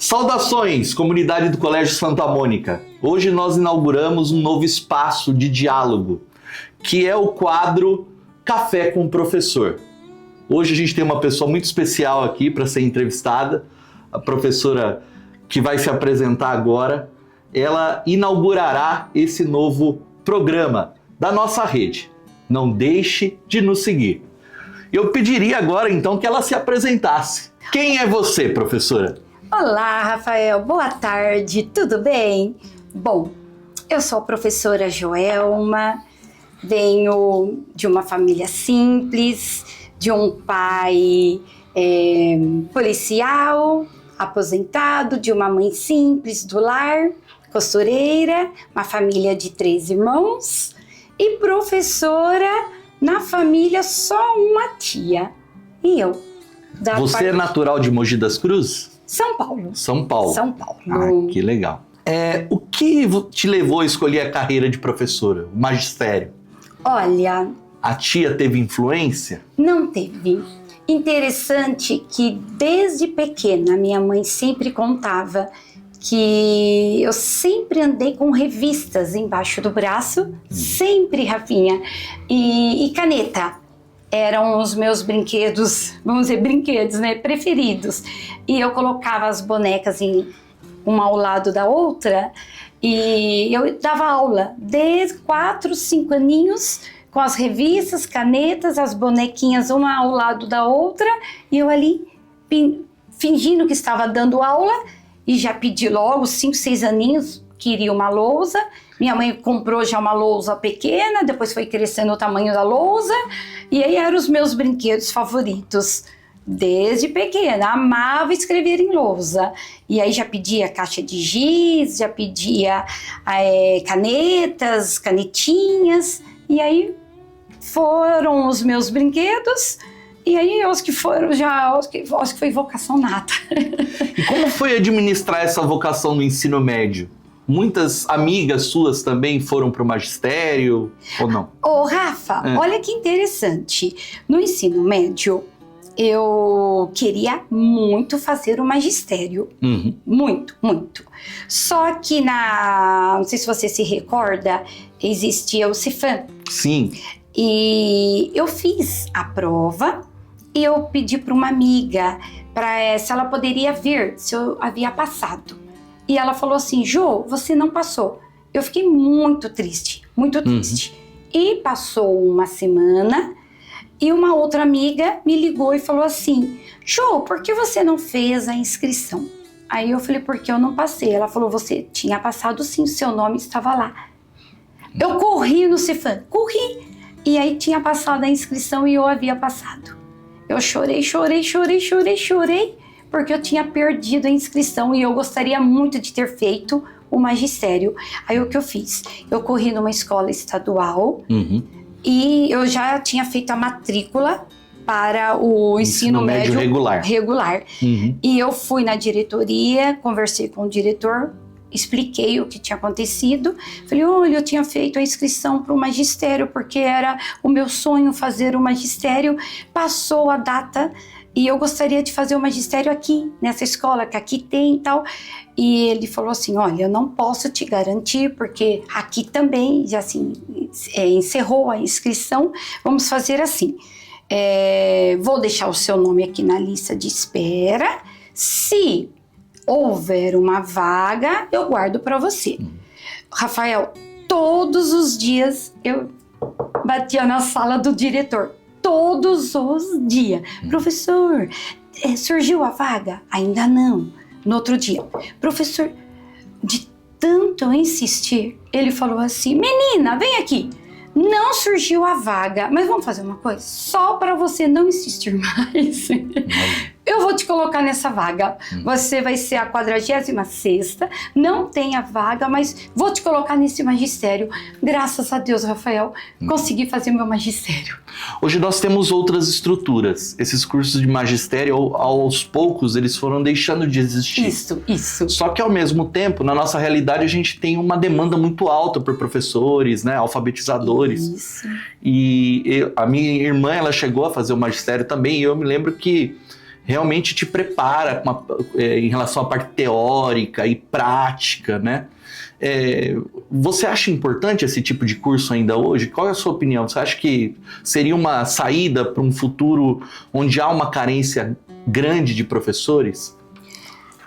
Saudações, comunidade do Colégio Santa Mônica. Hoje nós inauguramos um novo espaço de diálogo, que é o quadro Café com o Professor. Hoje a gente tem uma pessoa muito especial aqui para ser entrevistada, a professora que vai se apresentar agora. Ela inaugurará esse novo programa da nossa rede. Não deixe de nos seguir. Eu pediria agora então que ela se apresentasse. Quem é você, professora? Olá, Rafael. Boa tarde. Tudo bem? Bom, eu sou a professora Joelma, venho de uma família simples, de um pai policial, aposentado, de uma mãe simples do lar, costureira, uma família de 3 irmãos e professora na família só uma tia. E eu. Você é natural de Mogi das Cruzes? São Paulo. São Paulo. São Paulo. Ah, que legal. O que te levou a escolher a carreira de professora, o magistério? Olha... A tia teve influência? Não teve. Interessante que desde pequena minha mãe sempre contava que eu sempre andei com revistas embaixo do braço, sempre, Rafinha, e caneta. Eram os meus brinquedos, vamos dizer, brinquedos, né, preferidos. E eu colocava as bonecas uma ao lado da outra e eu dava aula desde 4, 5 aninhos com as revistas, canetas, as bonequinhas uma ao lado da outra e eu ali fingindo que estava dando aula e já pedi logo 5, 6 aninhos, queria uma lousa. Minha mãe comprou já uma lousa pequena, depois foi crescendo o tamanho da lousa e aí eram os meus brinquedos favoritos. Desde pequena, amava escrever em lousa. E aí já pedia caixa de giz, já pedia canetas, canetinhas. E aí foram os meus brinquedos. E aí os que foram já, os que foi vocação nata. E como foi administrar essa vocação no ensino médio? Muitas amigas suas também foram para o magistério ou não? Ô, Rafa, olha que interessante. No ensino médio, eu queria muito fazer o magistério. Uhum. Muito, muito. Só que não sei se você se recorda, existia o Cefam. Sim. E eu fiz a prova e eu pedi para uma amiga se ela poderia ver se eu havia passado. E ela falou assim: Jô, você não passou. Eu fiquei muito triste, muito triste. E passou uma semana e uma outra amiga me ligou e falou assim: Jô, por que você não fez a inscrição? Aí eu falei: porque eu não passei. Ela falou: você tinha passado sim, o seu nome estava lá. Eu corri no Cefam, corri. E aí tinha passado a inscrição e eu havia passado. Eu chorei, porque eu tinha perdido a inscrição e eu gostaria muito de ter feito o magistério. Aí o que eu fiz? Eu corri numa escola estadual e eu já tinha feito a matrícula para o ensino médio regular. E eu fui na diretoria, conversei com o diretor, expliquei o que tinha acontecido. Falei: olha, eu tinha feito a inscrição para o magistério porque era o meu sonho fazer o magistério. Passou a data e eu gostaria de fazer o magistério aqui, nessa escola que aqui tem e tal. E ele falou assim: olha, eu não posso te garantir, porque aqui também já assim, encerrou a inscrição. Vamos fazer assim, vou deixar o seu nome aqui na lista de espera. Se houver uma vaga, eu guardo para você. Rafael, todos os dias eu batia na sala do diretor. Todos os dias. Professor, surgiu a vaga? Ainda não. No outro dia. Professor, de tanto eu insistir, ele falou assim: menina, vem aqui. Não surgiu a vaga, mas vamos fazer uma coisa? Só para você não insistir mais. Eu vou te colocar nessa vaga. Você vai ser a 46ª, não tem a vaga, mas vou te colocar nesse magistério. Graças a Deus, Rafael, consegui fazer meu magistério. Hoje nós temos outras estruturas. Esses cursos de magistério, aos poucos, eles foram deixando de existir. Isso. Só que ao mesmo tempo, na nossa realidade, a gente tem uma demanda muito alta por professores, né, alfabetizadores. Isso. E a minha irmã, ela chegou a fazer o magistério também, e eu me lembro que realmente te prepara em relação à parte teórica e prática, né? Você acha importante esse tipo de curso ainda hoje? Qual é a sua opinião? Você acha que seria uma saída para um futuro onde há uma carência grande de professores?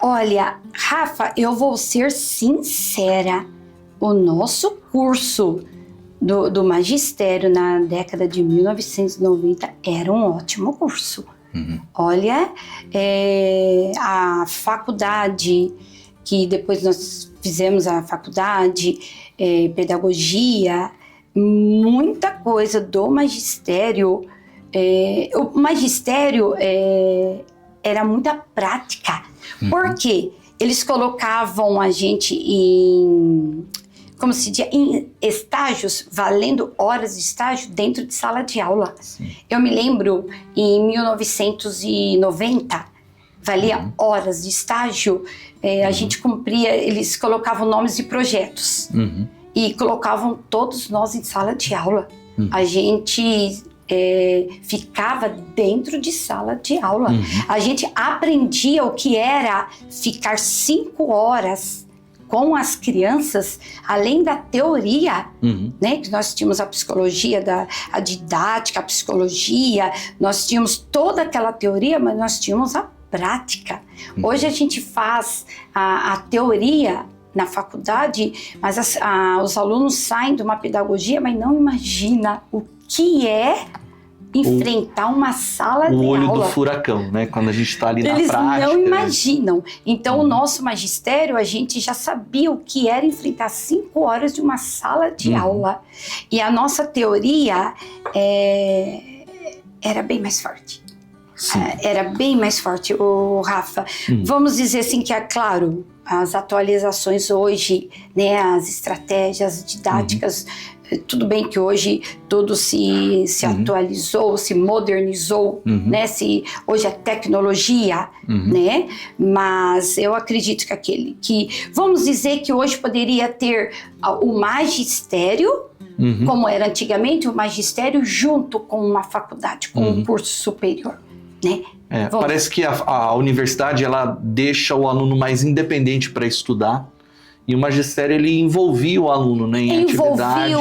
Olha, Rafa, eu vou ser sincera. O nosso curso do magistério na década de 1990 era um ótimo curso. Olha, a faculdade, que depois nós fizemos a faculdade, pedagogia, muita coisa do magistério. O magistério era muita prática. Por quê? Eles colocavam a gente em estágios, valendo horas de estágio dentro de sala de aula. Sim. Eu me lembro, em 1990, valia horas de estágio, a gente cumpria, eles colocavam nomes de projetos e colocavam todos nós em sala de aula. A gente ficava dentro de sala de aula. A gente aprendia o que era ficar 5 horas com as crianças, além da teoria, né? Que nós tínhamos a psicologia, a didática, a psicologia, nós tínhamos toda aquela teoria, mas nós tínhamos a prática. Hoje a gente faz a teoria na faculdade, mas os alunos saem de uma pedagogia, mas não imagina o que é enfrentar uma sala de aula. O olho do furacão, né? Quando a gente está ali na prática. Eles não imaginam. Então, o nosso magistério, a gente já sabia o que era enfrentar 5 horas de uma sala de aula. E a nossa teoria era bem mais forte. Era bem mais forte, Rafa. Vamos dizer assim que, claro, as atualizações hoje, né, as estratégias didáticas, tudo bem que hoje tudo se atualizou, se modernizou, né? Hoje é tecnologia, né? Mas eu acredito que vamos dizer que hoje poderia ter o magistério, como era antigamente, o magistério junto com uma faculdade, com um curso superior, né? Parece que a universidade ela deixa o aluno mais independente para estudar. E o magistério, ele envolvia o aluno, né, em atividades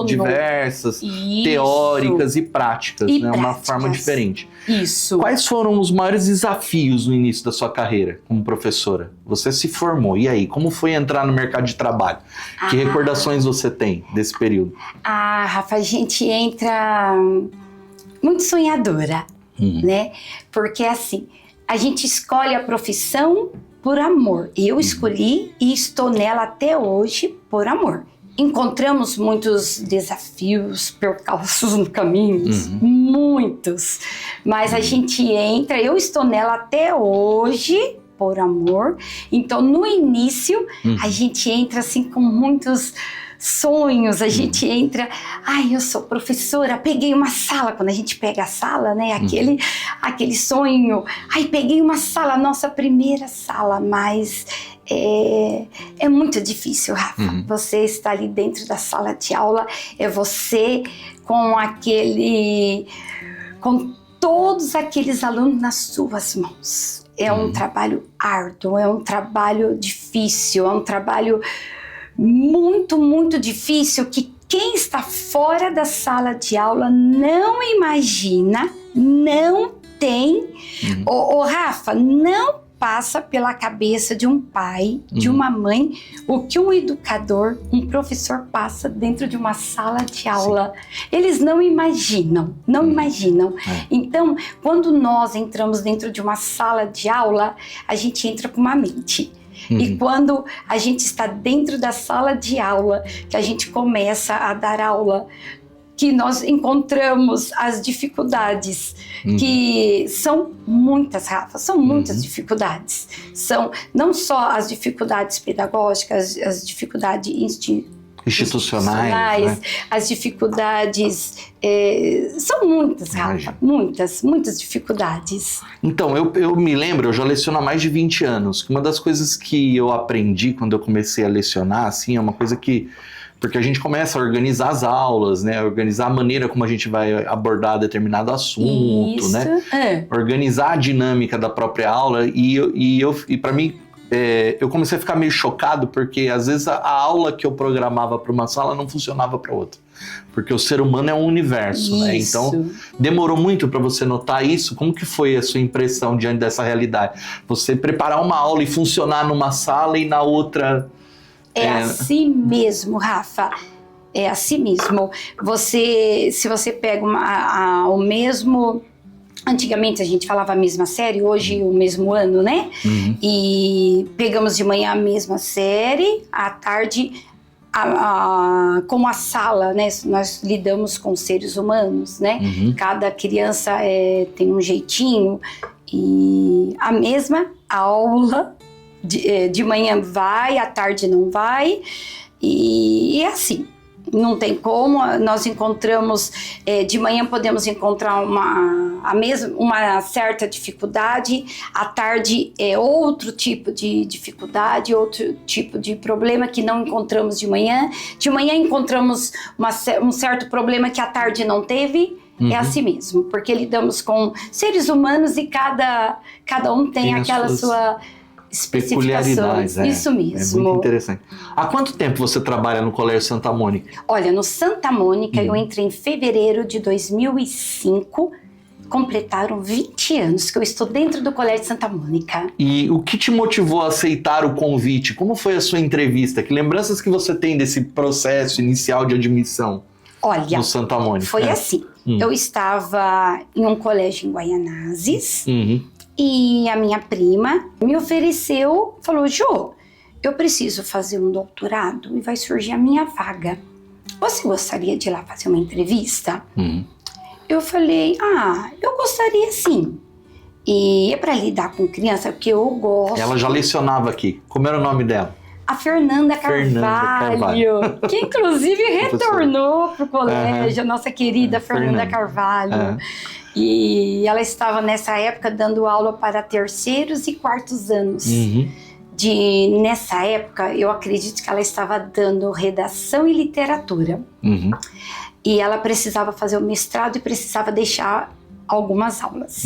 diversas, teóricas e práticas, né? Uma forma diferente. Isso. Quais foram os maiores desafios no início da sua carreira como professora? Você se formou, e aí? Como foi entrar no mercado de trabalho? Que recordações você tem desse período? Rafa, a gente entra muito sonhadora, né? Porque, assim, a gente escolhe a profissão por amor. Eu escolhi e estou nela até hoje por amor. Encontramos muitos desafios, percalços no caminho, muitos. Mas a gente entra, eu estou nela até hoje por amor. Então, no início, a gente entra assim com muitos sonhos, a gente entra, eu sou professora, peguei uma sala, quando a gente pega a sala, né, aquele sonho, peguei uma sala, nossa primeira sala, mas é muito difícil, Rafa, você está ali dentro da sala de aula, é você com todos aqueles alunos nas suas mãos, é um trabalho árduo, é um trabalho difícil, é um trabalho muito, muito difícil que quem está fora da sala de aula não imagina, não tem. Rafa, não passa pela cabeça de um pai, de uma mãe, o que um educador, um professor passa dentro de uma sala de aula. Eles não imaginam, não imaginam. Então, quando nós entramos dentro de uma sala de aula, a gente entra com uma mente. E quando a gente está dentro da sala de aula, que a gente começa a dar aula, que nós encontramos as dificuldades, que são muitas, Rafa, são muitas dificuldades. São não só as dificuldades pedagógicas, as dificuldades institucionais, né? As dificuldades são muitas, Rafa, muitas dificuldades. Então, eu me lembro, eu já leciono há mais de 20 anos, que uma das coisas que eu aprendi quando eu comecei a lecionar, assim, é uma coisa que Porque a gente começa a organizar as aulas, né? Organizar a maneira como a gente vai abordar determinado assunto, Isso, né? Organizar a dinâmica da própria aula. E para mim, eu comecei a ficar meio chocado, porque às vezes a aula que eu programava para uma sala não funcionava para outra. Porque o ser humano é um universo, né? Então, demorou muito para você notar isso? Como que foi a sua impressão diante dessa realidade? Você preparar uma aula e funcionar numa sala e na outra... É assim mesmo, Rafa. É assim mesmo. Se você pega o mesmo... Antigamente a gente falava a mesma série, hoje o mesmo ano, né? E pegamos de manhã a mesma série, à tarde... como a sala, né? Nós lidamos com seres humanos, né? Cada criança tem um jeitinho, e a mesma aula de manhã vai, à tarde não vai, e é assim. Não tem como, nós encontramos, de manhã podemos encontrar uma certa dificuldade, à tarde é outro tipo de dificuldade, outro tipo de problema que não encontramos de manhã encontramos um certo problema que à tarde não teve. É assim mesmo, porque lidamos com seres humanos e cada um tem aquela sua... peculiaridades, isso mesmo. É muito interessante. Há quanto tempo você trabalha no Colégio Santa Mônica? Olha, no Santa Mônica eu entrei em fevereiro de 2005, completaram 20 anos que eu estou dentro do Colégio Santa Mônica. E o que te motivou a aceitar o convite? Como foi a sua entrevista? Que lembranças que você tem desse processo inicial de admissão? Olha, no Santa Mônica? Foi assim, eu estava em um colégio em Guaianazes, e a minha prima me ofereceu, falou: Jô, eu preciso fazer um doutorado e vai surgir a minha vaga. Você gostaria de ir lá fazer uma entrevista? Eu falei: eu gostaria sim. E é para lidar com criança, porque eu gosto. Ela já lecionava aqui. Como era o nome dela? A Fernanda Carvalho, que inclusive retornou para o colégio, a nossa querida Fernanda Carvalho. E ela estava nessa época dando aula para terceiros e quartos anos. Nessa época, eu acredito que ela estava dando redação e literatura. E ela precisava fazer o mestrado e precisava deixar algumas aulas.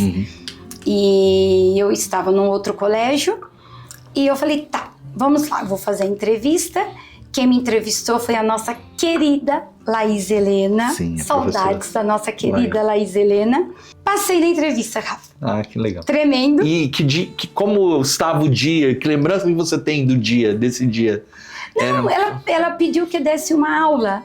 E eu estava num outro colégio e eu falei: tá, vamos lá, vou fazer a entrevista. Quem me entrevistou foi a nossa querida Laís Helena. Sim, saudades da nossa querida Laís Helena. Passei na entrevista, Rafa. Que legal. Tremendo. E como estava o dia? Que lembrança que você tem desse dia? Não, ela pediu que desse uma aula.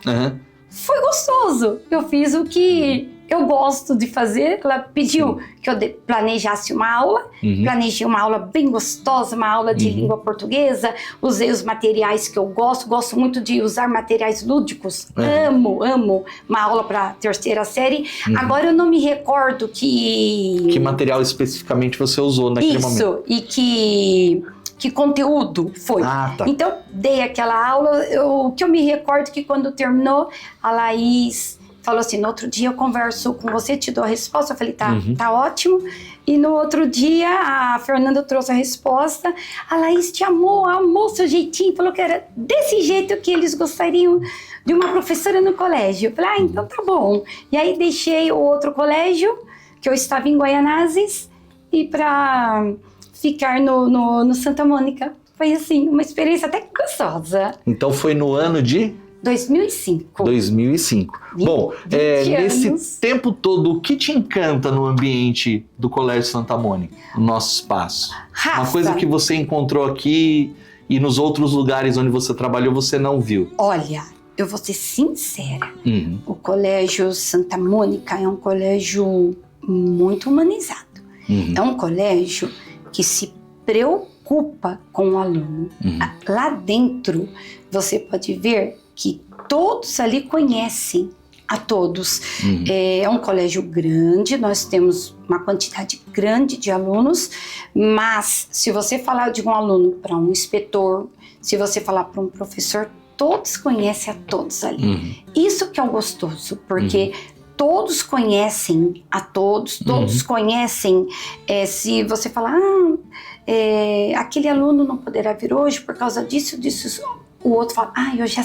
Foi gostoso. Eu fiz o que eu gosto de fazer. Ela pediu que eu planejasse uma aula. Planejei uma aula bem gostosa, uma aula de língua portuguesa. Usei os materiais que eu gosto. Gosto muito de usar materiais lúdicos. Amo uma aula para terceira série. Agora eu não me recordo que material especificamente você usou naquele momento. Isso, e que conteúdo foi. Então, dei aquela aula. O que eu me recordo que quando terminou, a Laís falou assim: no outro dia eu converso com você, te dou a resposta. Eu falei: tá ótimo. E no outro dia a Fernanda trouxe a resposta. A Laís te amou seu jeitinho, falou que era desse jeito que eles gostariam de uma professora no colégio. Eu falei: então tá bom. E aí deixei o outro colégio, que eu estava em Guaianazes, e para ficar no Santa Mônica. Foi assim, uma experiência até gostosa. Então foi no ano de 2005. Bom, nesse tempo todo, o que te encanta no ambiente do Colégio Santa Mônica, no nosso espaço? Rafa, uma coisa que você encontrou aqui e nos outros lugares onde você trabalhou, você não viu? Olha, eu vou ser sincera. O Colégio Santa Mônica é um colégio muito humanizado. É um colégio que se preocupa com o aluno. Lá dentro, você pode ver que todos ali conhecem a todos. É um colégio grande, nós temos uma quantidade grande de alunos, mas se você falar de um aluno para um inspetor, se você falar para um professor, todos conhecem a todos ali. Isso que é o gostoso, porque todos conhecem a todos, todos conhecem. Se você falar, aquele aluno não poderá vir hoje por causa disso, o outro fala, eu já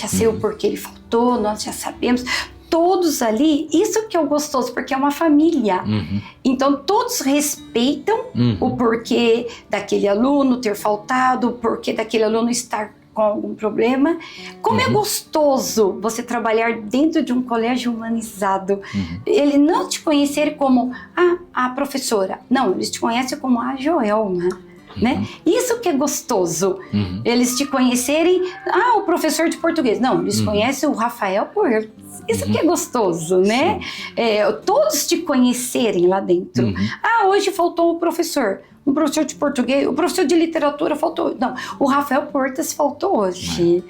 sei o porquê ele faltou, nós já sabemos. Todos ali, isso que é o gostoso, porque é uma família. Então, todos respeitam o porquê daquele aluno ter faltado, o porquê daquele aluno estar com algum problema. Como é gostoso você trabalhar dentro de um colégio humanizado. Ele não te conhecer como a professora. Não, eles te conhecem como a Joelma. Né? Isso que é gostoso. Eles te conhecerem, o professor de português. Não, eles conhecem o Rafael Puertas. Isso que é gostoso, né? Todos te conhecerem lá dentro. Hoje faltou o professor. Um professor de português, o professor de literatura faltou. Não, o Rafael Puertas faltou hoje.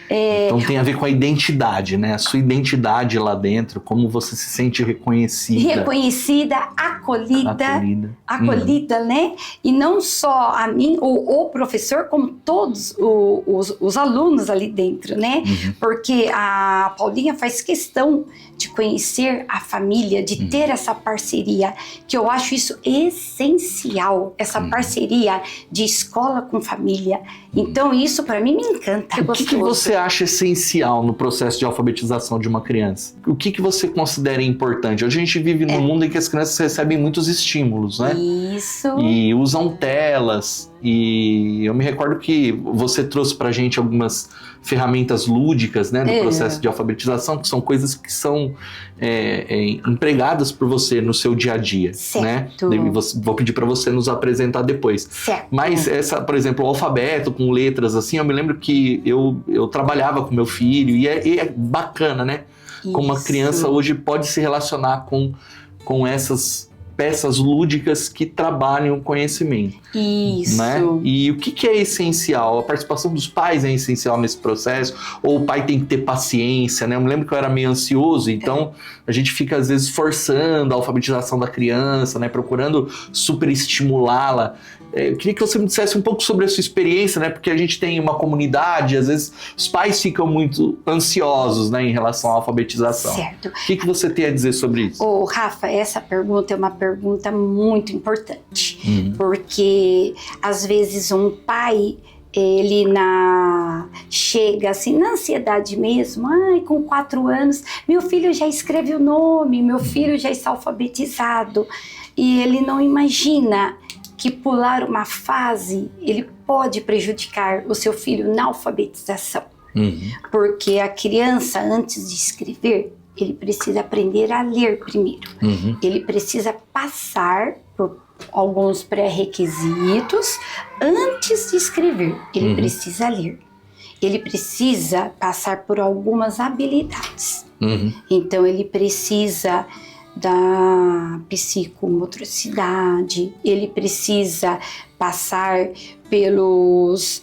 Então tem a ver com a identidade, né? A sua identidade lá dentro, como você se sente reconhecida. Reconhecida, acolhida, né? E não só a mim, ou o professor, como todos os alunos ali dentro, né? Porque a Paulinha faz questão de conhecer a família, de ter essa parceria, que eu acho isso essencial, essa parceria de escola com família. Então isso para mim me encanta. O que você acha essencial no processo de alfabetização de uma criança? O que você considera importante? A gente vive num mundo em que as crianças recebem muitos estímulos, né? Isso. E usam telas. E eu me recordo que você trouxe pra gente algumas ferramentas lúdicas, né, do processo de alfabetização, que são coisas que são empregadas por você no seu dia a dia, certo. Né? Vou pedir para você nos apresentar depois. Certo. Mas por exemplo, o alfabeto com letras, assim, eu me lembro que eu trabalhava com meu filho e é bacana, né? Como uma criança hoje pode se relacionar com essas peças lúdicas que trabalham o conhecimento. Isso. Né? E o que é essencial? A participação dos pais é essencial nesse processo? Ou o pai tem que ter paciência, né? Eu me lembro que eu era meio ansioso, então a gente fica às vezes forçando a alfabetização da criança, né? Procurando superestimulá-la. Eu queria que você me dissesse um pouco sobre a sua experiência, né? Porque a gente tem uma comunidade, às vezes os pais ficam muito ansiosos, né, em relação à alfabetização. Certo. O que você tem a dizer sobre isso? Rafa, essa pergunta é uma pergunta muito importante, porque às vezes um pai, ele chega assim, na ansiedade mesmo, com 4 anos, meu filho já escreve o nome, meu filho já está alfabetizado, e ele não imagina que pular uma fase, ele pode prejudicar o seu filho na alfabetização. Porque a criança, antes de escrever, ele precisa aprender a ler primeiro. Ele precisa passar por alguns pré-requisitos antes de escrever. Ele precisa ler. Ele precisa passar por algumas habilidades. Então, ele precisa da psicomotricidade, ele precisa passar pelos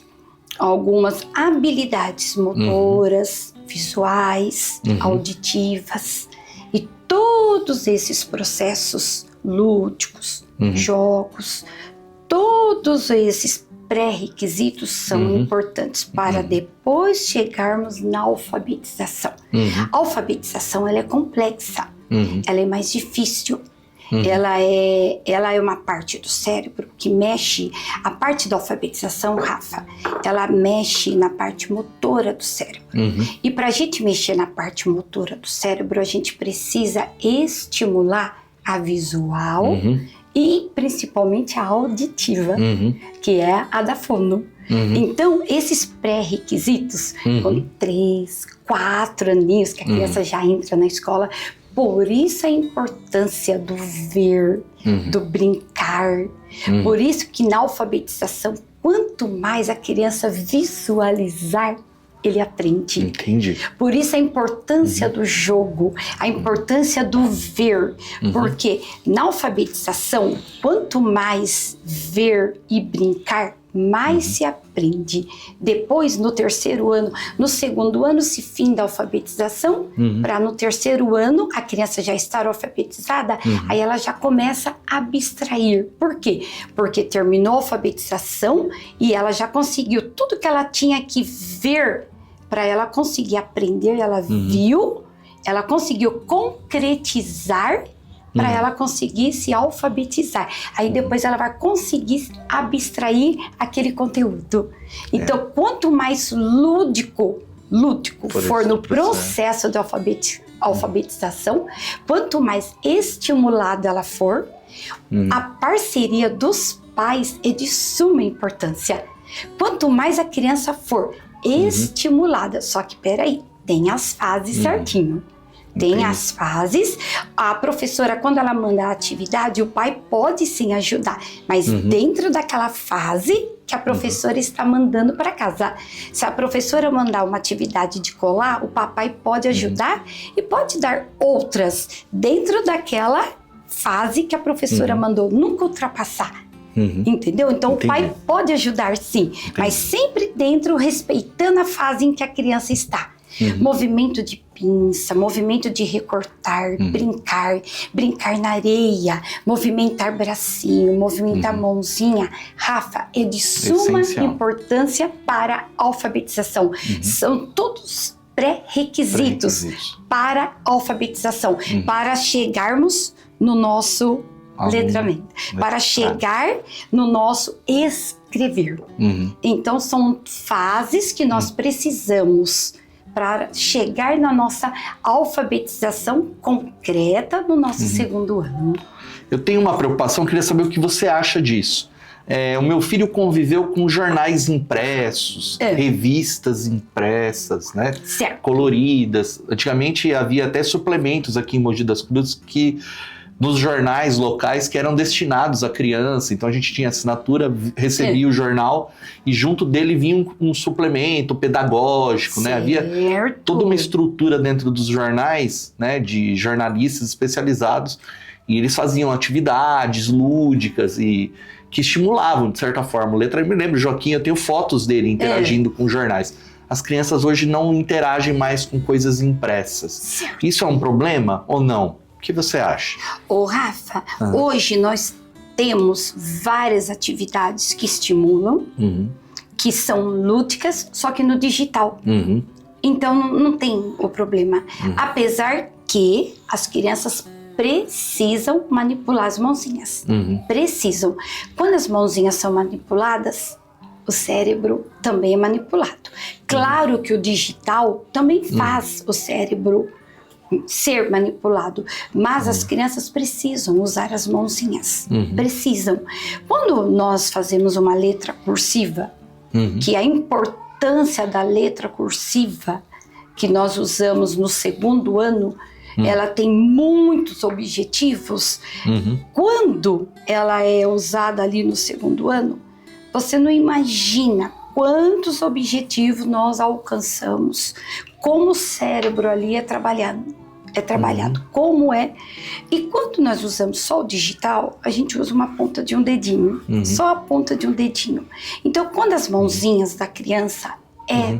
algumas habilidades motoras, visuais, auditivas, e todos esses processos lúdicos, jogos, todos esses pré-requisitos são importantes para depois chegarmos na alfabetização. A alfabetização, ela é complexa. Ela é mais difícil. Ela é uma parte do cérebro que mexe. A parte da alfabetização, Rafa, ela mexe na parte motora do cérebro. E para a gente mexer na parte motora do cérebro, a gente precisa estimular a visual e principalmente a auditiva, que é a da fono. Então, esses pré-requisitos, com 3, 4 aninhos, que a criança já entra na escola. Por isso a importância do ver, do brincar. Por isso que na alfabetização, quanto mais a criança visualizar, ele aprende. Entendi. Por isso a importância do jogo, a importância do ver. Porque na alfabetização, quanto mais ver e brincar, mais se aprende. Depois, no 3º ano, no 2º ano, se finda a alfabetização, para no 3º ano a criança já estar alfabetizada, aí ela já começa a abstrair. Por quê? Porque terminou a alfabetização e ela já conseguiu tudo que ela tinha que ver para ela conseguir aprender, ela viu, ela conseguiu concretizar para ela conseguir se alfabetizar. Aí depois ela vai conseguir abstrair aquele conteúdo. Então, quanto mais lúdico for no processo de alfabetização, quanto mais estimulada ela for, a parceria dos pais é de suma importância. Quanto mais a criança for estimulada, só que peraí, tem as fases certinho. Tem as fases, a professora, quando ela manda a atividade, o pai pode sim ajudar, mas dentro daquela fase que a professora está mandando para casa. Se a professora mandar uma atividade de colar, o papai pode ajudar e pode dar outras dentro daquela fase que a professora mandou, nunca ultrapassar. Entendeu? Então o pai pode ajudar sim, mas sempre dentro, respeitando a fase em que a criança está. Movimento de pinça, movimento de recortar, brincar na areia, movimentar bracinho, movimentar mãozinha. Rafa, é de suma importância para a alfabetização. São todos pré-requisitos para a alfabetização, para chegarmos no nosso letramento, para chegar no nosso escrever. Então são fases que nós precisamos para chegar na nossa alfabetização concreta no nosso segundo ano. Eu tenho uma preocupação, queria saber o que você acha disso. O meu filho conviveu com jornais impressos, revistas impressas, né? Certo. Coloridas. Antigamente havia até suplementos aqui em Mogi das Cruzes que nos jornais locais que eram destinados à criança. Então a gente tinha assinatura, recebia o jornal e junto dele vinha um suplemento pedagógico, né? Havia toda uma estrutura dentro dos jornais, né? De jornalistas especializados, e eles faziam atividades lúdicas e que estimulavam, de certa forma. Eu me lembro, Joaquim, eu tenho fotos dele interagindo com jornais. As crianças hoje não interagem mais com coisas impressas. Certo. Isso é um problema ou não? O que você acha? Ô, Rafa, hoje nós temos várias atividades que estimulam, que são lúdicas, só que no digital. Então não tem o problema. Apesar que as crianças precisam manipular as mãozinhas. Precisam. Quando as mãozinhas são manipuladas, o cérebro também é manipulado. Claro que o digital também faz o cérebro ser manipulado, mas as crianças precisam usar as mãozinhas, precisam. Quando nós fazemos uma letra cursiva, que a importância da letra cursiva que nós usamos no segundo ano, ela tem muitos objetivos. Quando ela é usada ali no segundo ano, você não imagina quantos objetivos nós alcançamos, como o cérebro ali é trabalhado, como é. E quando nós usamos só o digital, a gente usa uma ponta de um dedinho, só a ponta de um dedinho. Então, quando as mãozinhas da criança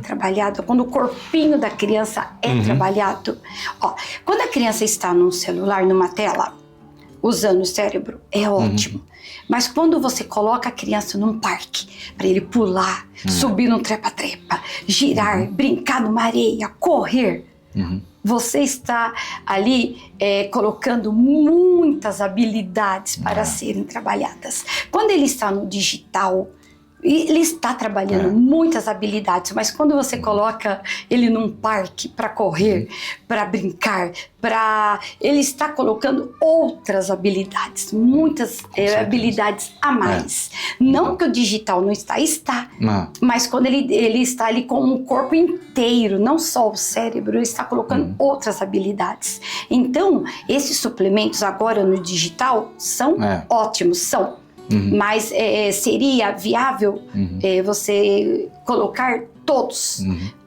trabalhado, quando o corpinho da criança trabalhado, quando a criança está num celular, numa tela, usando o cérebro, é ótimo. Mas quando você coloca a criança num parque, para ele pular, subir num trepa-trepa, girar, brincar numa areia, correr, você está ali colocando muitas habilidades para serem trabalhadas. Quando ele está no digital, ele está trabalhando muitas habilidades, mas quando você coloca ele num parque para correr, para brincar, ele está colocando outras habilidades, muitas habilidades a mais. Não que o digital não está, mas quando ele está ali com o corpo inteiro, não só o cérebro, ele está colocando outras habilidades. Então, esses suplementos agora no digital são ótimos, são. Mas seria viável você colocar todos,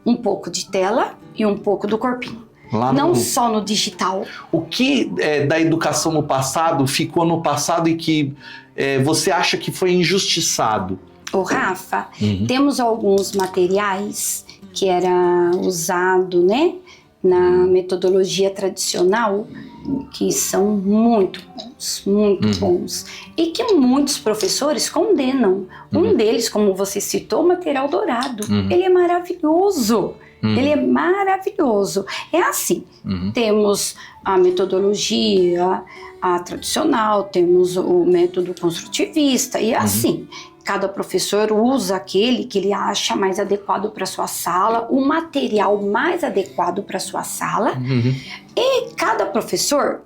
um pouco de tela e um pouco do corpinho. Não só no digital. O que da educação no passado ficou no passado e que você acha que foi injustiçado? Ô, Rafa, temos alguns materiais que era usado, né, na metodologia tradicional, que são muito bons, e que muitos professores condenam. Um deles, como você citou, o material dourado. Ele é maravilhoso. Ele é maravilhoso. É assim, temos a metodologia, a tradicional, temos o método construtivista, e assim, cada professor usa aquele que ele acha mais adequado para sua sala, o material mais adequado para sua sala, e cada professor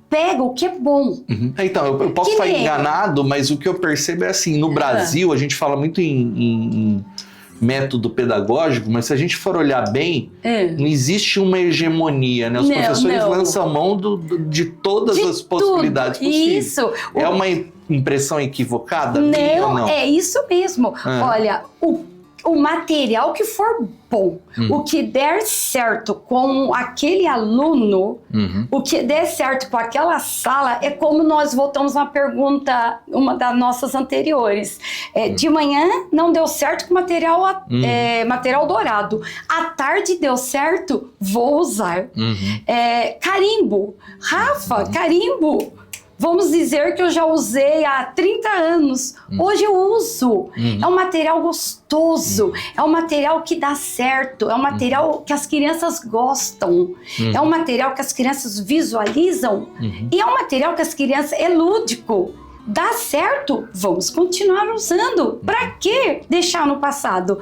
pega o que é bom. Então, eu posso estar enganado, mas o que eu percebo é assim, no Brasil a gente fala muito em método pedagógico, mas se a gente for olhar bem, não existe uma hegemonia, né? Os professores lançam mão de todas as possibilidades possíveis. Isso. É uma impressão equivocada? Não, é isso mesmo. Olha, o material que for bom, o que der certo com aquele aluno, o que der certo com aquela sala, é como nós voltamos na pergunta, uma das nossas anteriores. De manhã não deu certo com material dourado. À tarde deu certo, vou usar. Carimbo. Rafa, carimbo. Vamos dizer que eu já usei há 30 anos. Hoje eu uso. É um material gostoso. É um material que dá certo. É um material que as crianças gostam. É um material que as crianças visualizam. E é um material que as crianças... É lúdico. Dá certo? Vamos continuar usando. Para que deixar no passado?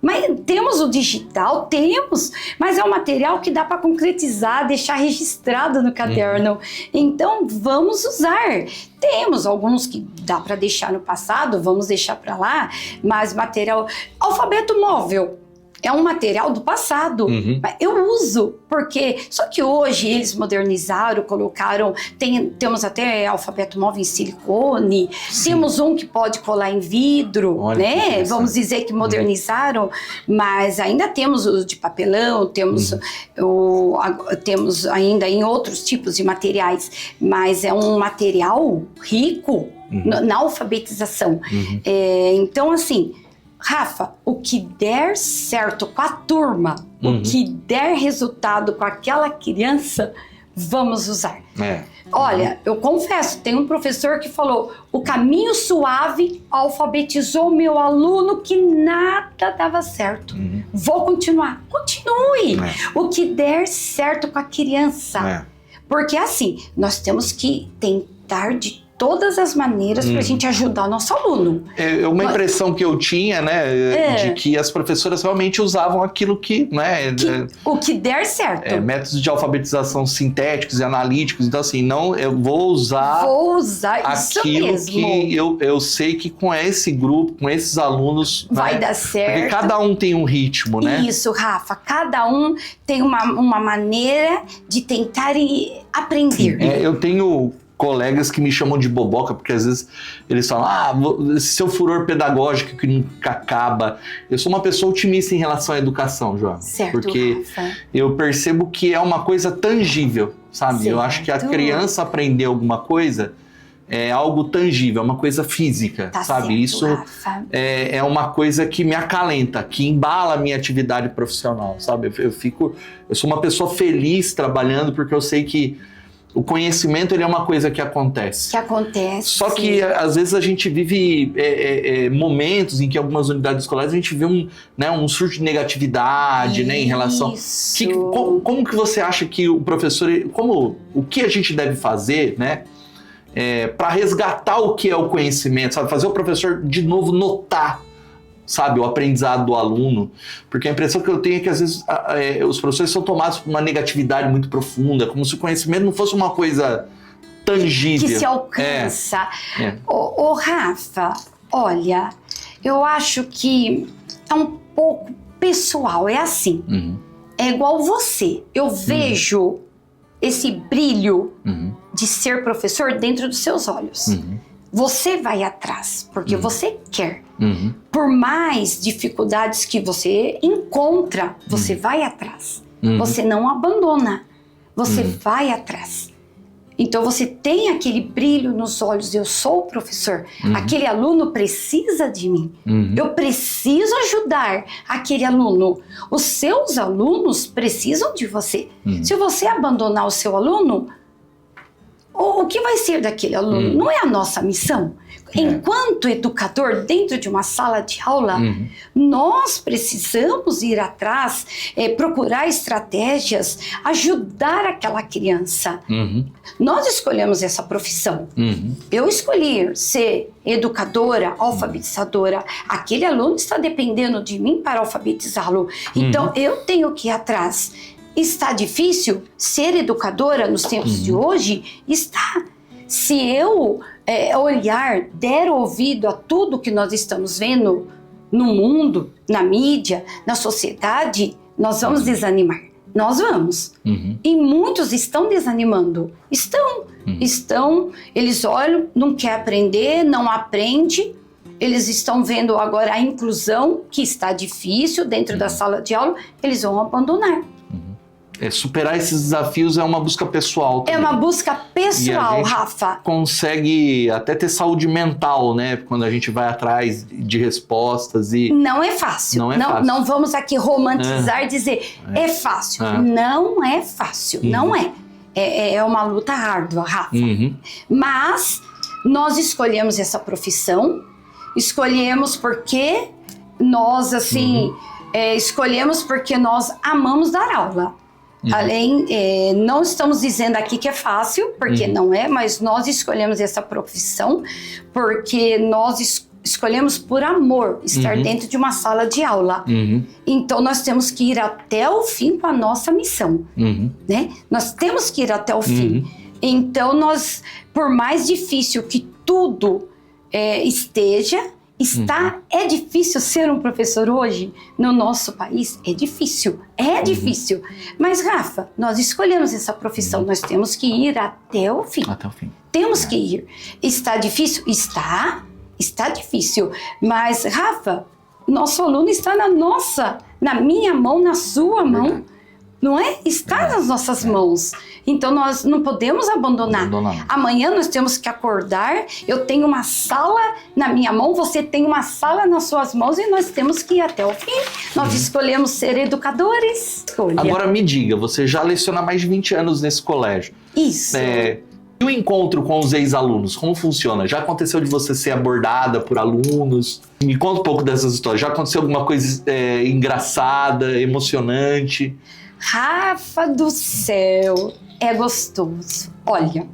Mas temos o digital? Temos, mas é um material que dá para concretizar, deixar registrado no caderno. Então, vamos usar. Temos alguns que dá para deixar no passado, vamos deixar para lá, mas material... Alfabeto móvel é um material do passado. Eu uso, porque... Só que hoje eles modernizaram, colocaram... Temos até alfabeto móvel em silicone. Temos um que pode colar em vidro, né? Vamos dizer que modernizaram, mas ainda temos o de papelão, temos ainda em outros tipos de materiais, mas é um material rico na alfabetização. Então, assim... Rafa, o que der certo com a turma, o que der resultado com aquela criança, vamos usar. Olha, eu confesso, tem um professor que falou, o caminho suave alfabetizou meu aluno que nada dava certo. Vou continuar. Continue. O que der certo com a criança. Porque assim, nós temos que tentar de todas as maneiras para a gente ajudar o nosso aluno. É uma impressão que eu tinha, né, de que as professoras realmente usavam aquilo que, né... o que der certo. Métodos de alfabetização sintéticos e analíticos, então assim, não, eu vou usar aquilo isso mesmo. Que eu sei que com esse grupo, com esses alunos... Vai dar certo. Porque cada um tem um ritmo, né? Isso, Rafa, cada um tem uma maneira de tentar aprender. Eu tenho colegas que me chamam de boboca, porque às vezes eles falam, esse seu furor pedagógico que nunca acaba. Eu sou uma pessoa otimista em relação à educação, João. Certo, porque Rafa. Eu percebo que é uma coisa tangível, sabe? Certo. Eu acho que a criança aprender alguma coisa é algo tangível, é uma coisa física, sabe? Certo, isso é uma coisa que me acalenta, que embala a minha atividade profissional, sabe? Eu sou uma pessoa feliz trabalhando porque eu sei que o conhecimento ele é uma coisa que acontece. Só que às vezes a gente vive momentos em que algumas unidades escolares a gente vê um surto de negatividade, né, em relação... Como que você acha que o professor... O que a gente deve fazer, né, para resgatar o que é o conhecimento, sabe? Fazer o professor de novo notar, sabe, o aprendizado do aluno, porque a impressão que eu tenho é que às vezes os professores são tomados por uma negatividade muito profunda, como se o conhecimento não fosse uma coisa tangível. Que se alcança. Ô, Rafa, olha, eu acho que é um pouco pessoal, é assim, é igual você, eu vejo esse brilho de ser professor dentro dos seus olhos. Você vai atrás, porque você quer. Por mais dificuldades que você encontra, você vai atrás. Você não abandona, você vai atrás. Então você tem aquele brilho nos olhos, eu sou o professor, aquele aluno precisa de mim, eu preciso ajudar aquele aluno. Os seus alunos precisam de você. Se você abandonar o seu aluno... O que vai ser daquele aluno? Não é a nossa missão? Enquanto educador, dentro de uma sala de aula, nós precisamos ir atrás, procurar estratégias, ajudar aquela criança. Nós escolhemos essa profissão. Eu escolhi ser educadora, alfabetizadora. Aquele aluno está dependendo de mim para alfabetizá-lo. Então, eu tenho que ir atrás. Está difícil ser educadora nos tempos de hoje? Está. Se eu olhar, der ouvido a tudo que nós estamos vendo no mundo, na mídia, na sociedade, nós vamos desanimar. Nós vamos. E muitos estão desanimando. Estão. Eles olham, não quer aprender, não aprende. Eles estão vendo agora a inclusão, que está difícil dentro da sala de aula, eles vão abandonar. Superar esses desafios é uma busca pessoal também. É uma busca pessoal, e a gente Rafa. consegue até ter saúde mental, né? Quando a gente vai atrás de respostas e... Não é fácil. Não vamos aqui romantizar e dizer, é fácil. Não é fácil, não é. É uma luta árdua, Rafa. Mas nós escolhemos essa profissão, escolhemos porque nós, assim, escolhemos porque nós amamos dar aula. Além, não estamos dizendo aqui que é fácil, porque não é, mas nós escolhemos essa profissão porque nós escolhemos por amor estar dentro de uma sala de aula. Então, nós temos que ir até o fim com a nossa missão, né? Nós temos que ir até o fim. Então, nós, por mais difícil que tudo esteja, é difícil ser um professor hoje no nosso país? É difícil. Mas, Rafa, nós escolhemos essa profissão, nós temos que ir até o fim. Temos que ir. Está difícil? Está difícil. Mas, Rafa, nosso aluno está na minha mão, na sua mão. Não é? Está nas nossas mãos. Então, nós não podemos abandonar. Amanhã nós temos que acordar. Eu tenho uma sala na minha mão, você tem uma sala nas suas mãos e nós temos que ir até o fim. Nós escolhemos ser educadores. Agora me diga, você já leciona há mais de 20 anos nesse colégio. Isso. E o encontro com os ex-alunos, como funciona? Já aconteceu de você ser abordada por alunos? Me conta um pouco dessas histórias. Já aconteceu alguma coisa engraçada, emocionante? Rafa do céu, é gostoso. Olha,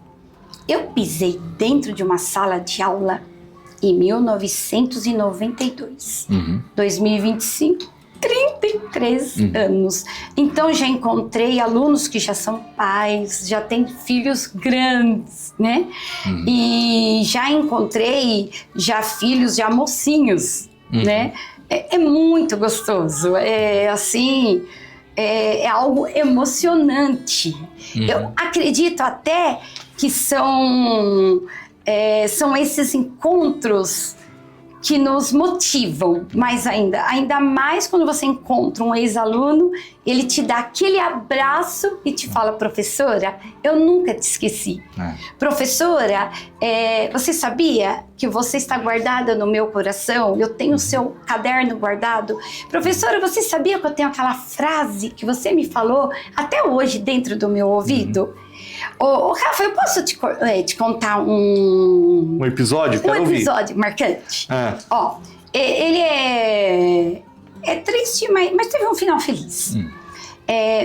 eu pisei dentro de uma sala de aula em 1992. 2025, 33 anos. Então, já encontrei alunos que já são pais, já têm filhos grandes, né? E já encontrei filhos já mocinhos, né? É muito gostoso. É assim... É algo emocionante. Eu acredito até que são esses encontros que nos motivam mais ainda mais quando você encontra um ex-aluno, ele te dá aquele abraço e te fala: professora, eu nunca te esqueci. Professora, você sabia que você está guardada no meu coração? Eu tenho o seu caderno guardado. Professora, você sabia que eu tenho aquela frase que você me falou até hoje dentro do meu ouvido? Rafa, eu posso te contar um episódio? Quero ouvir. Um episódio marcante. Ele é triste, mas teve um final feliz.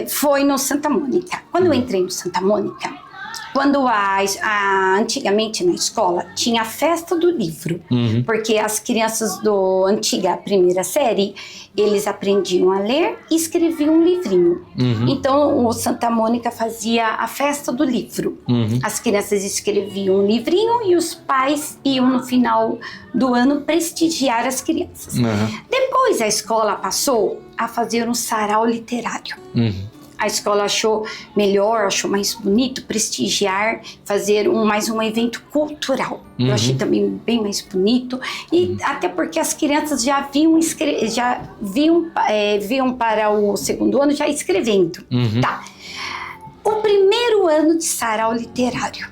Foi no Santa Mônica. Quando eu entrei no Santa Mônica, quando antigamente na escola tinha a festa do livro, porque as crianças do antiga primeira série, eles aprendiam a ler e escreviam um livrinho. Então o Santa Mônica fazia a festa do livro. As crianças escreviam um livrinho e os pais iam no final do ano prestigiar as crianças. Depois a escola passou a fazer um sarau literário. A escola achou melhor, achou mais bonito prestigiar, fazer mais um evento cultural. Eu achei também bem mais bonito. E até porque as crianças já vinham para o segundo ano já escrevendo. Tá. O primeiro ano de sarau literário.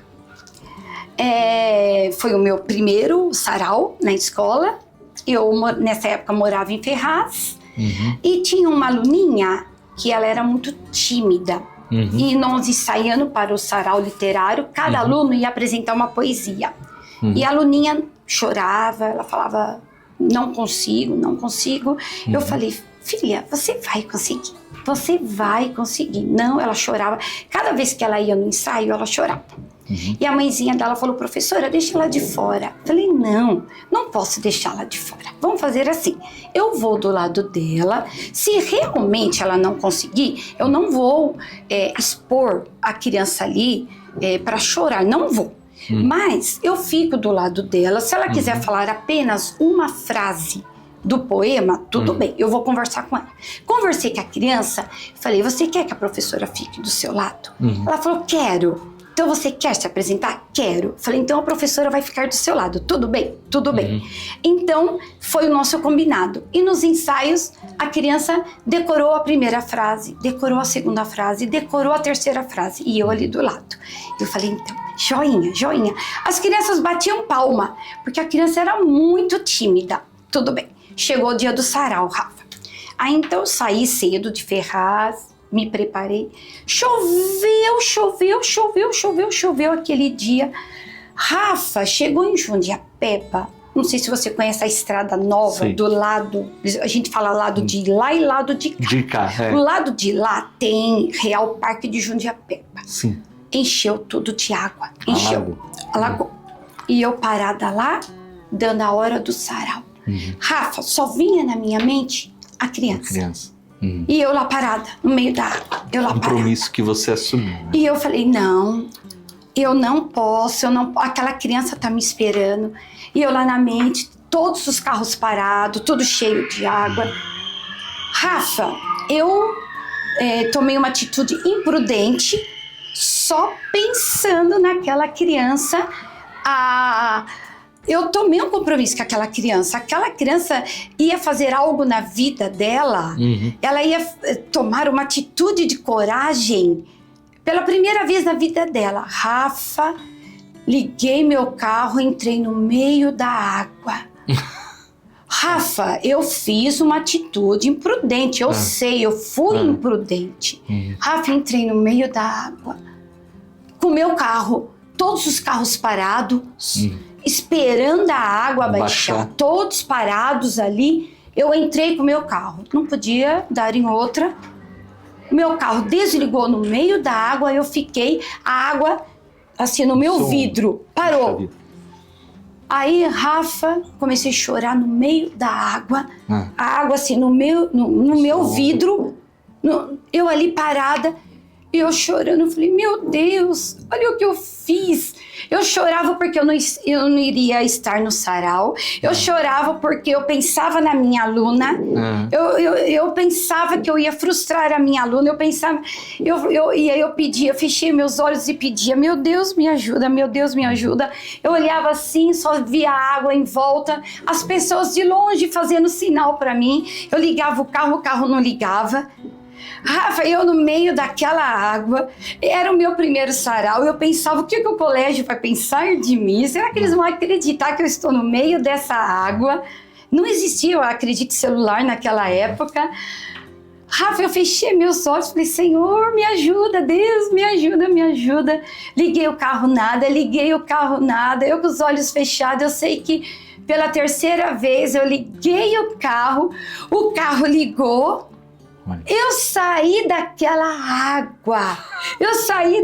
Foi o meu primeiro sarau na escola. Eu, nessa época, morava em Ferraz. E tinha uma aluninha que ela era muito tímida. e nós ensaiando para o sarau literário, cada aluno ia apresentar uma poesia. E a aluninha chorava, ela falava, não consigo, não consigo. Eu falei, filha, você vai conseguir. Você vai conseguir. Não, ela chorava. Cada vez que ela ia no ensaio, ela chorava. E a mãezinha dela falou, professora, deixa ela de fora. Eu falei, não posso deixar ela de fora. Vamos fazer assim, eu vou do lado dela. Se realmente ela não conseguir, eu não vou expor a criança ali para chorar, não vou. Mas eu fico do lado dela. Se ela quiser falar apenas uma frase do poema, tudo bem, eu vou conversar com ela. Conversei com a criança, falei, você quer que a professora fique do seu lado? Ela falou, quero. Então você quer se apresentar? Quero. Falei, então a professora vai ficar do seu lado. Tudo bem? Tudo bem. Então foi o nosso combinado. E nos ensaios a criança decorou a primeira frase, decorou a segunda frase, decorou a terceira frase. E eu ali do lado. Eu falei, então, joinha, joinha. As crianças batiam palma, porque a criança era muito tímida. Tudo bem. Chegou o dia do sarau, Rafa. Aí então eu saí cedo de Ferraz, me preparei. Choveu aquele dia. Rafa, chegou em Jundiapeba. Não sei se você conhece a estrada nova. Sim. Do lado, a gente fala lado de lá e lado de cá. De cá, O lado de lá tem Real Parque de Jundiapeba. Sim. Encheu tudo de água. Encheu. Alagou. E eu parada lá, dando a hora do sarau. Rafa, só vinha na minha mente a criança. E eu lá parada, no meio da água. Eu lá compromisso parada. Que você assumiu, né? E eu falei, não, eu não posso, aquela criança tá me esperando. E eu lá na mente, todos os carros parados, tudo cheio de água. Rafa, eu tomei uma atitude imprudente, só pensando naquela criança. Eu tomei um compromisso com aquela criança. Aquela criança ia fazer algo na vida dela. Ela ia tomar uma atitude de coragem pela primeira vez na vida dela. Rafa, liguei meu carro, entrei no meio da água. Rafa, eu fiz uma atitude imprudente. Eu sei, eu fui imprudente. Rafa, entrei no meio da água. Com meu carro, todos os carros parados. Esperando a água baixar, todos parados ali, eu entrei com o meu carro. Não podia dar em outra. Meu carro desligou no meio da água, eu fiquei, a água assim no meu vidro, parou. Aí, Rafa, comecei a chorar no meio da água, a água assim no meu vidro, eu ali parada, e eu chorando, eu falei, meu Deus, olha o que eu fiz. Eu chorava porque eu não iria estar no sarau. Eu chorava porque eu pensava na minha aluna. Eu pensava que eu ia frustrar a minha aluna. Eu pensava... E aí eu pedia, eu fechei meus olhos e pedia, meu Deus, me ajuda, meu Deus, me ajuda. Eu olhava assim, só via água em volta. As pessoas de longe fazendo sinal para mim. Eu ligava o carro não ligava. Rafa, eu no meio daquela água, era o meu primeiro sarau, eu pensava, o que o colégio vai pensar de mim? Será que eles vão acreditar que eu estou no meio dessa água? Não existia, eu acredito, celular naquela época. Rafa, eu fechei meus olhos, falei, Senhor, me ajuda, Deus, me ajuda, me ajuda. Liguei o carro, nada, eu com os olhos fechados, eu sei que pela terceira vez eu liguei o carro ligou. Eu saí daquela água, eu saí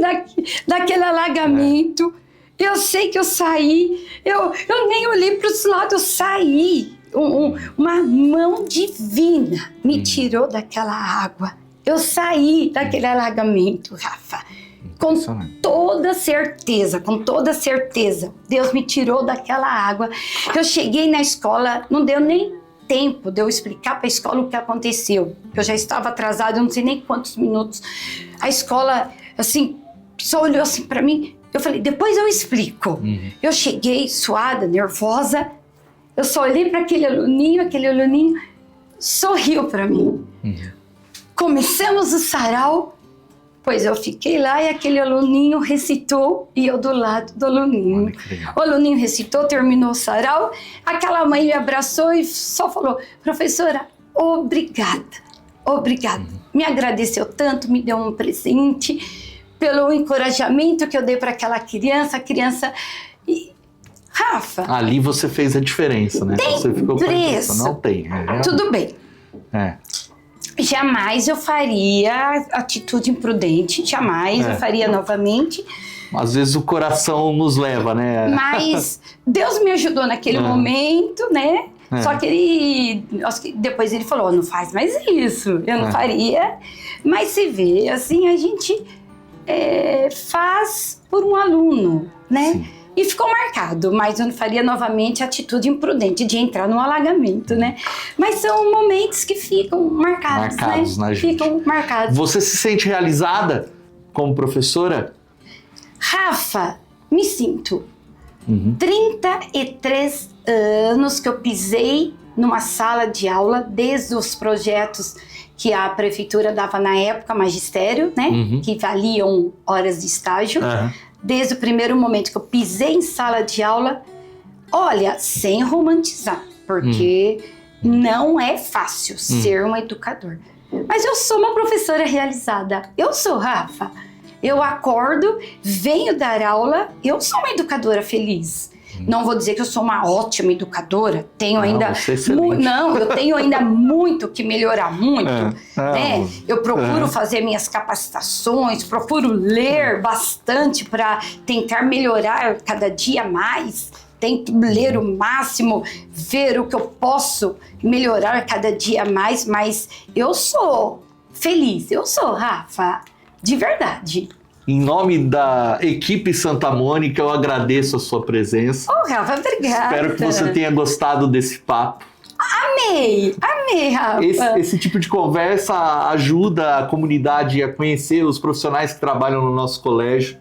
daquele alagamento, eu sei que eu saí, eu nem olhei para os lados, eu saí. Uma mão divina me tirou daquela água. Eu saí daquele alagamento, Rafa, com toda certeza, Deus me tirou daquela água. Eu cheguei na escola, não deu nem tempo de eu explicar para a escola o que aconteceu. Eu já estava atrasada, eu não sei nem quantos minutos. A escola, assim, só olhou assim para mim. Eu falei, depois eu explico. Eu cheguei suada, nervosa. Eu só olhei para aquele aluninho sorriu para mim. Começamos o sarau. Pois eu fiquei lá e aquele aluninho recitou e eu do lado do aluninho. O aluninho recitou, terminou o sarau. Aquela mãe me abraçou e só falou, professora, obrigada. obrigada. Me agradeceu tanto, me deu um presente, pelo encorajamento que eu dei para aquela criança. A criança... Rafa... Ali você fez a diferença, né? Tem você ficou preço. Não tem. Tudo bem. Jamais eu faria atitude imprudente, jamais eu faria novamente. Às vezes o coração nos leva, né? Mas Deus me ajudou naquele momento, né? Só que depois ele falou, não faz mais isso, eu não faria. Mas se vê, assim, a gente faz por um aluno, né? Sim. E ficou marcado, mas eu não faria novamente a atitude imprudente de entrar no alagamento, né? Mas são momentos que ficam marcados, né? Ficam marcados. Você se sente realizada como professora? Rafa, me sinto. 33 anos que eu pisei numa sala de aula, desde os projetos que a prefeitura dava na época, magistério, né? Que valiam horas de estágio. Desde o primeiro momento que eu pisei em sala de aula, olha, sem romantizar, porque não é fácil ser um educador. Mas eu sou uma professora realizada. Eu sou, Rafa. Eu acordo, venho dar aula, eu sou uma educadora feliz. Não vou dizer que eu sou uma ótima educadora, tenho ainda eu tenho ainda muito que melhorar, muito. Né? Eu procuro fazer minhas capacitações, procuro ler bastante para tentar melhorar cada dia mais. Tento ler o máximo, ver o que eu posso melhorar cada dia mais, mas eu sou feliz, eu sou, Rafa, de verdade. Em nome da equipe Santa Mônica, eu agradeço a sua presença. Oh, Rafa, obrigada. Espero que você tenha gostado desse papo. Amei, Rafa. Esse tipo de conversa ajuda a comunidade a conhecer os profissionais que trabalham no nosso colégio.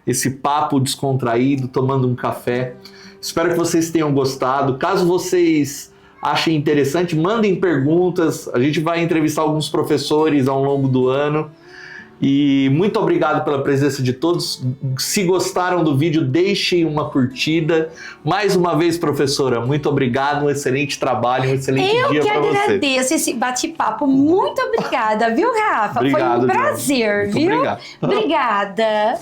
Esse papo descontraído, tomando um café. Espero que vocês tenham gostado. Caso vocês achem interessante, mandem perguntas. A gente vai entrevistar alguns professores ao longo do ano. E muito obrigado pela presença de todos. Se gostaram do vídeo, deixem uma curtida. Mais uma vez, professora, muito obrigado. Um excelente trabalho, um excelente dia para você. Eu que agradeço esse bate-papo. Muito obrigada, viu, Rafa? Obrigado, foi um prazer, viu? Obrigado. Obrigada.